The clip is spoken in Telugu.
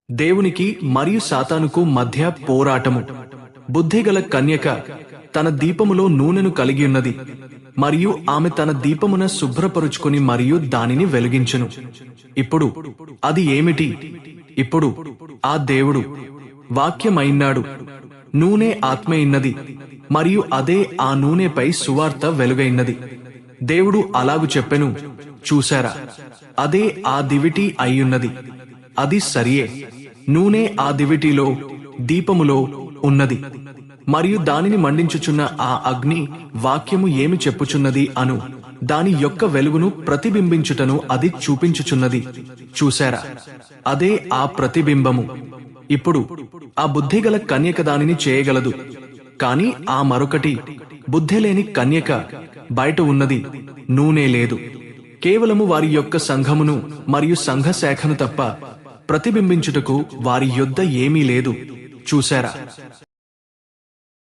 దేవునికి మరియు సాతానుకు మధ్య పోరాటము. బుద్ధిగల కన్యక తన దీపములో నూనెను కలిగియున్నది, మరియు ఆమె తన దీపమున శుభ్రపరుచుకొని మరియు దానిని వెలిగించెను. ఇప్పుడు అది ఏమిటి? ఇప్పుడు ఆ దేవుడు వాక్యమైనాడు. నూనె ఆత్మయిన్నది, మరియు అదే ఆ నూనెపై సువార్త వెలుగైనది. దేవుడు అలాగు చెప్పెను. చూశారా, అదే ఆ దివిటి అయ్యున్నది. అది సరియే. నూనె ఆ దివిటిలో దీపములో ఉన్నది, మరియు దానిని మండించుచున్న ఆ అగ్ని వాక్యము ఏమి చెప్పుచున్నది అను దాని యొక్క వెలుగును ప్రతిబింబించుటను అది చూపించుచున్నది. చూశారా, అదే ఆ ప్రతిబింబము. ఇప్పుడు ఆ బుద్ధిగల కన్యక దానిని చేయగలదు, కాని ఆ మరొకటి బుద్ధిలేని కన్యక బయట ఉన్నది, నూనె లేదు. కేవలము వారి యొక్క సంఘమును మరియు సంఘ శాఖను తప్ప ప్రతిబింబించుటకు వారి యొద్ద ఏమీ లేదు. చూశారా.